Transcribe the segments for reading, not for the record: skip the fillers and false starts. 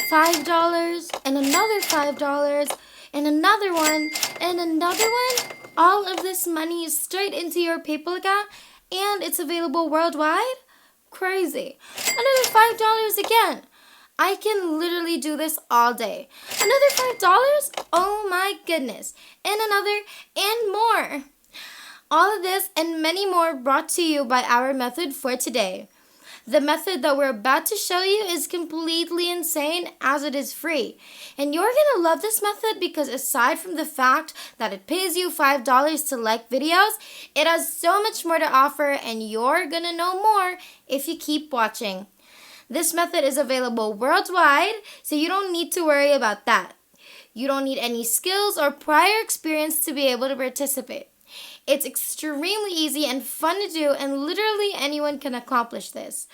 $5 and another $5 and another one and another one. All of this money is straight into your PayPal account and it's available worldwide? Crazy. Another $5 again. I can literally do this all day. Another $5? Oh my goodness. And another and more. All of this and many more brought to you by our method for today. The method that we're about to show you is completely insane as it is free. And you're going to love this method because aside from the fact that it pays you $5 to like videos, it has so much more to offer and you're going to know more if you keep watching. This method is available worldwide, so you don't need to worry about that. You don't need any skills or prior experience to be able to participate. It's extremely easy and fun to do, and literally anyone can accomplish this.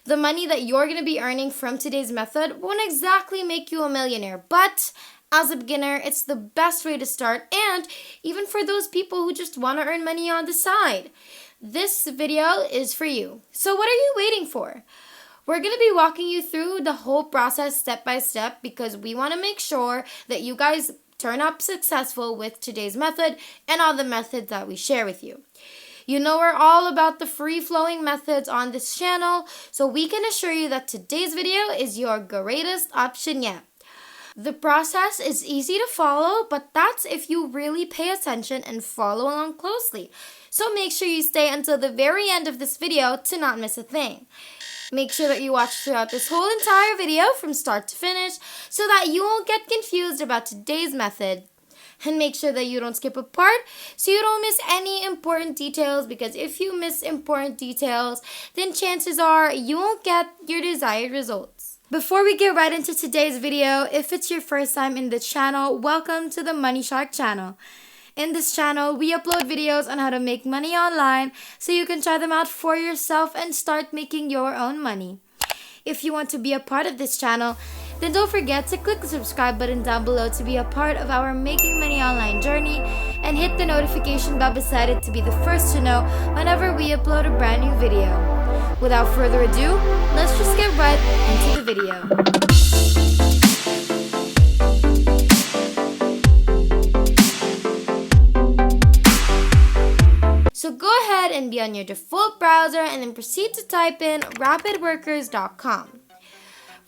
The money that you're going to be earning from today's method won't exactly make you a millionaire, but as a beginner, it's the best way to start, and even for those people who just want to earn money on the side. This video is for you. So what are you waiting for? We're going to be walking you through the whole process step by step because we want to make sure that you guys turn up successful with today's method and all the methods that we share with you. You know we're all about the free-flowing methods on this channel, so we can assure you that today's video is your greatest option yet. The process is easy to follow, but that's if you really pay attention and follow along closely. So make sure you stay until the very end of this video to not miss a thing. Make sure that you watch throughout this whole entire video from start to finish so that you won't get confused about today's method. And make sure that you don't skip a part so you don't miss any important details, because if you miss important details, then chances are you won't get your desired results. Before we get right into today's video, if it's your first time in the channel, welcome to the Money Shark channel. In this channel, we upload videos on how to make money online so you can try them out for yourself and start making your own money. If you want to be a part of this channel, then don't forget to click the subscribe button down below to be a part of our Making Money Online journey and hit the notification bell beside it to be the first to know whenever we upload a brand new video. Without further ado, let's just get right into the video. So go ahead and be on your default browser and then proceed to type in rapidworkers.com.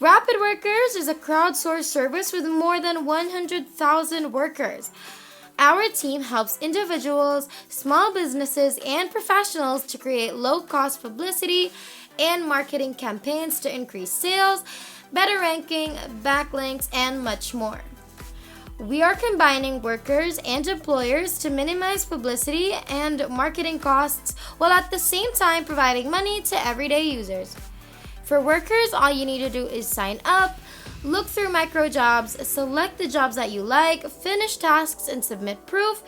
RapidWorkers is a crowdsourced service with more than 100,000 workers. Our team helps individuals, small businesses, and professionals to create low-cost publicity and marketing campaigns to increase sales, better ranking, backlinks, and much more. We are combining workers and employers to minimize publicity and marketing costs while at the same time providing money to everyday users. For workers, all you need to do is sign up, look through micro jobs, select the jobs that you like, finish tasks and submit proof,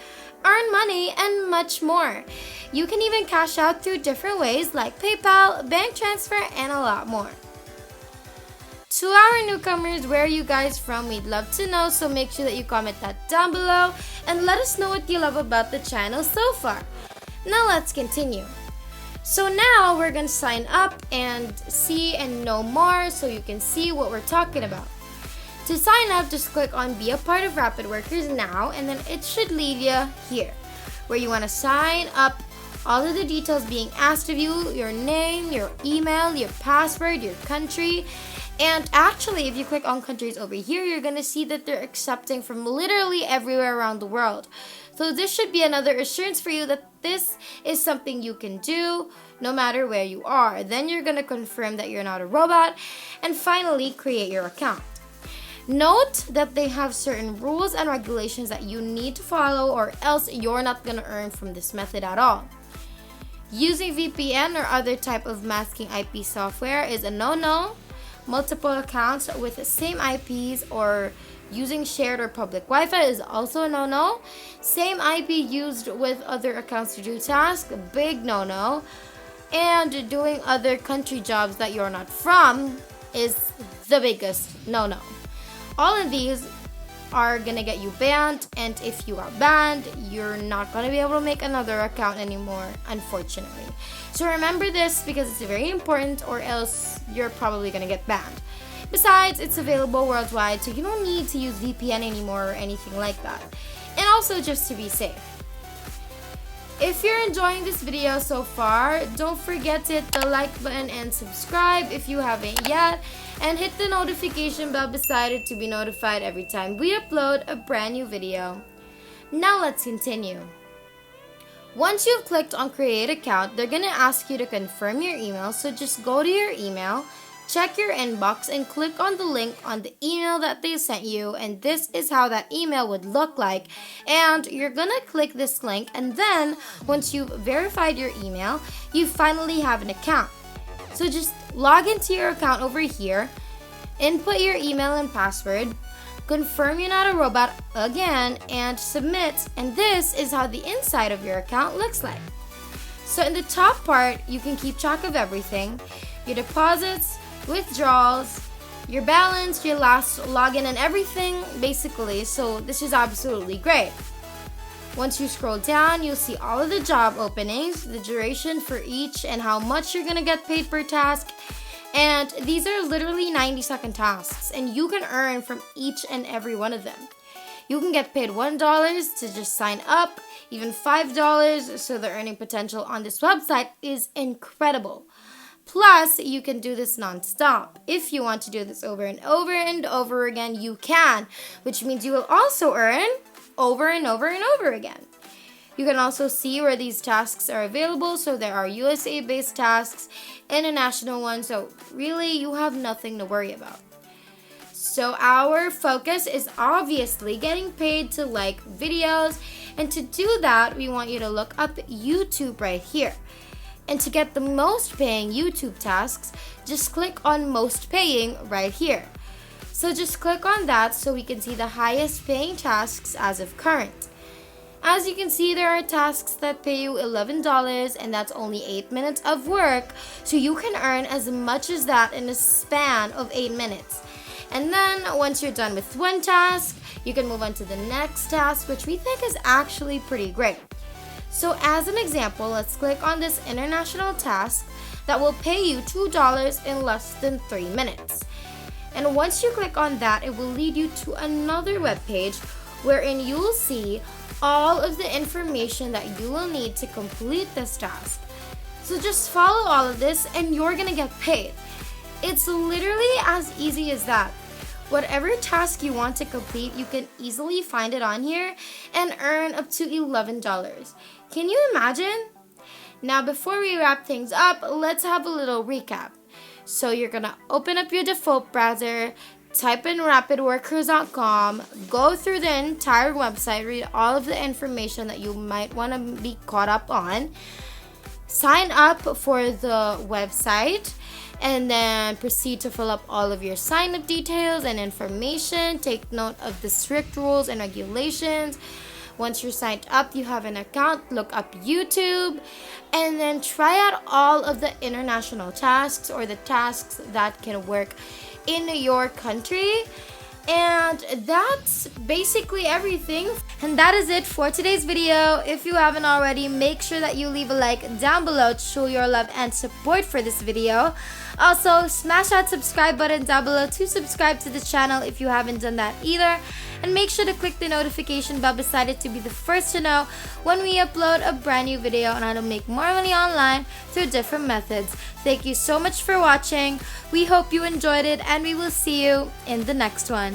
earn money, and much more. You can even cash out through different ways like PayPal, bank transfer, and a lot more. To our newcomers, where are you guys from? We'd love to know, so make sure that you comment that down below and let us know what you love about the channel so far. Now let's continue. So now we're going to sign up and see and know more so you can see what we're talking about. To sign up, just click on Be a Part of RapidWorkers now, and then it should lead you here where you want to sign up. All of the details being asked of you, your name, your email, your password, your country. And actually, if you click on countries over here, you're going to see that they're accepting from literally everywhere around the world. So this should be another assurance for you that this is something you can do no matter where you are. Then you're going to confirm that you're not a robot and finally create your account. Note that they have certain rules and regulations that you need to follow or else you're not going to earn from this method at all. Using VPN or other type of masking IP software is a no-no. Multiple accounts with the same IPs or using shared or public Wi-Fi is also a no-no. Same IP used with other accounts to do tasks, big no-no. And doing other country jobs that you're not from is the biggest no-no. All of these are gonna get you banned, and if you are banned, you're not gonna be able to make another account anymore, unfortunately. So remember this because it's very important, or else you're probably gonna get banned. Besides, it's available worldwide, so you don't need to use VPN anymore or anything like that. And also just to be safe. If you're enjoying this video so far, don't forget to hit the like button and subscribe if you haven't yet. And hit the notification bell beside it to be notified every time we upload a brand new video. Now let's continue. Once you've clicked on create account, they're gonna ask you to confirm your email. So just go to your email, check your inbox, and click on the link on the email that they sent you, and this is how that email would look like. And you're gonna click this link, and then once you've verified your email, you finally have an account. So just log into your account over here, input your email and password, confirm you're not a robot again, and submit, and this is how the inside of your account looks like. So in the top part, you can keep track of everything, your deposits, withdrawals, your balance, your last login, and everything basically. So this is absolutely great. Once you scroll down, you'll see all of the job openings, the duration for each, and how much you're gonna get paid per task. And these are literally 90-second tasks, and you can earn from each and every one of them. You can get paid $1 to just sign up, even $5, so the earning potential on this website is incredible. Plus, you can do this non-stop. If you want to do this over and over and over again, you can, which means you will also earn over and over and over again. You can also see where these tasks are available. So there are USA-based tasks, international ones, so really you have nothing to worry about. So our focus is obviously getting paid to like videos, and to do that, we want you to look up YouTube right here. And to get the most paying YouTube tasks, just click on most paying right here. So just click on that so we can see the highest paying tasks as of current. As you can see, there are tasks that pay you $11, and that's only 8 minutes of work. So you can earn as much as that in a span of 8 minutes. And then once you're done with one task, you can move on to the next task, which we think is actually pretty great. So as an example, let's click on this international task that will pay you $2 in less than 3 minutes. And once you click on that, it will lead you to another web page wherein you will see all of the information that you will need to complete this task. So just follow all of this and you're gonna get paid. It's literally as easy as that. Whatever task you want to complete, you can easily find it on here and earn up to $11. Can you imagine? Now, before we wrap things up, let's have a little recap. So you're gonna open up your default browser, type in rapidworkers.com, go through the entire website, read all of the information that you might want to be caught up on, sign up for the website, and then proceed to fill up all of your sign up details and information. Take note of the strict rules and regulations. Once you're signed up, you have an account, look up YouTube, and then try out all of the international tasks or the tasks that can work in your country. And that's basically everything. And that is it for today's video. If you haven't already, make sure that you leave a like down below to show your love and support for this video. Also, smash that subscribe button down below to subscribe to the channel if you haven't done that either. And make sure to click the notification bell beside it to be the first to know when we upload a brand new video on how to make more money online through different methods. Thank you so much for watching. We hope you enjoyed it, and we will see you in the next one.